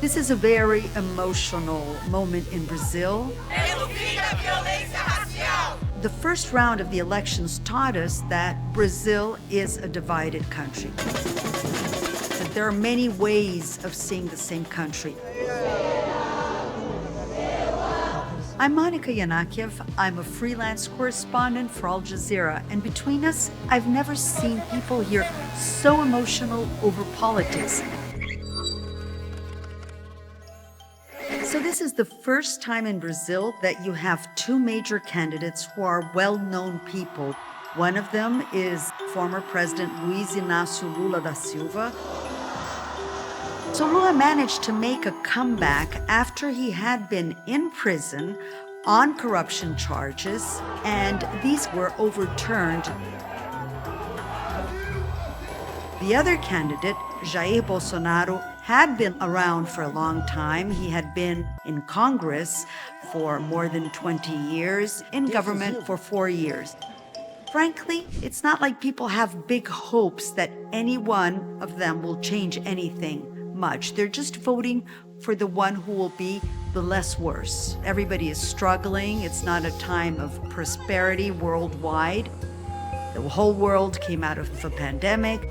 This is a very emotional moment in Brazil. The first round of the elections taught us that Brazil is a divided country. That there are many ways of seeing the same country. I'm Monica Yanakiew. I'm a freelance correspondent for Al Jazeera, and between us, I've never seen people here so emotional over politics. So this is the first time in Brazil that you have two major candidates who are well-known people. One of them is former President Luiz Inácio Lula da Silva. So Lula managed to make a comeback after he had been in prison on corruption charges, and these were overturned. The other candidate, Jair Bolsonaro, had been around for a long time. He had been in Congress for more than 20 years, in government for 4 years. Frankly, it's not like people have big hopes that any one of them will change anything much. They're just voting for the one who will be the less worse. Everybody is struggling. It's not a time of prosperity worldwide. The whole world came out of a pandemic.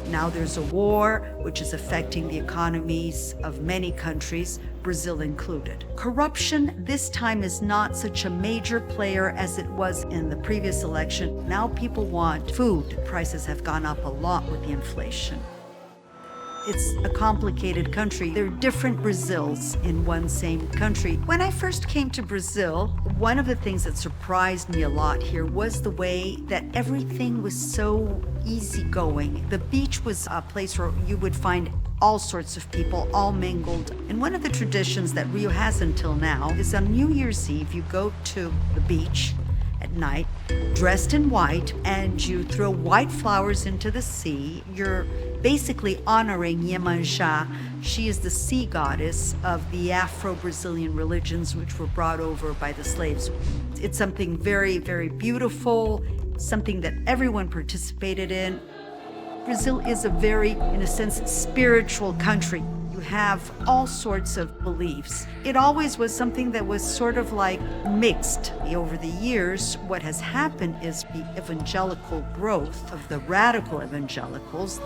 Now there's a war, which is affecting the economies of many countries, Brazil included. Corruption this time is not such a major player as it was in the previous election. Now people want food. Prices have gone up a lot with the inflation. It's a complicated country. There are different Brazils in one same country. When I first came to Brazil, one of the things that surprised me a lot here was the way that everything was so easygoing. The beach was a place where you would find all sorts of people, all mingled. And one of the traditions that Rio has until now is on New Year's Eve, you go to the beach at night, dressed in white, and you throw white flowers into the sea. You're basically honoring Iemanjá. She is the sea goddess of the Afro-Brazilian religions which were brought over by the slaves. It's something very, very beautiful, something that everyone participated in. Brazil is a very, in a sense, spiritual country. You have all sorts of beliefs. It always was something that was sort of like mixed. Over the years, what has happened is the evangelical growth of the radical evangelicals.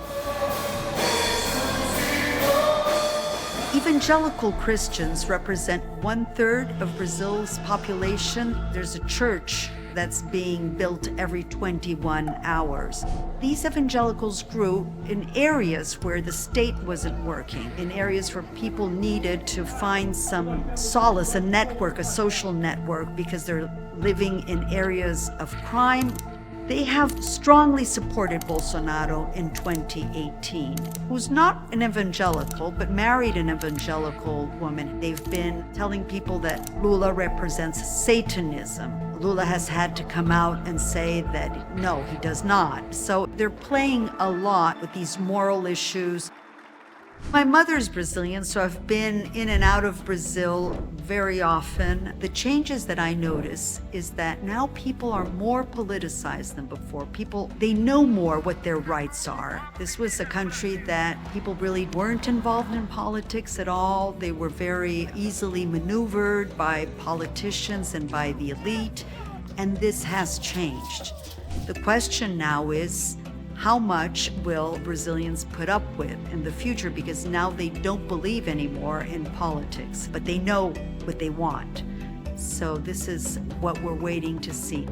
Evangelical Christians represent 1/3 of Brazil's population. There's a church that's being built every 21 hours. These evangelicals grew in areas where the state wasn't working, in areas where people needed to find some solace, a network, a social network, because they're living in areas of crime. They have strongly supported Bolsonaro in 2018, who's not an evangelical, but married an evangelical woman. They've been telling people that Lula represents Satanism. Lula has had to come out and say that no, he does not. So they're playing a lot with these moral issues. My mother's Brazilian, so I've been in and out of Brazil very often. The changes that I notice is that now people are more politicized than before. People, they know more what their rights are. This was a country that people really weren't involved in politics at all. They were very easily maneuvered by politicians and by the elite, and this has changed. The question now is, how much will Brazilians put up with in the future? Because now they don't believe anymore in politics, but they know what they want. So this is what we're waiting to see.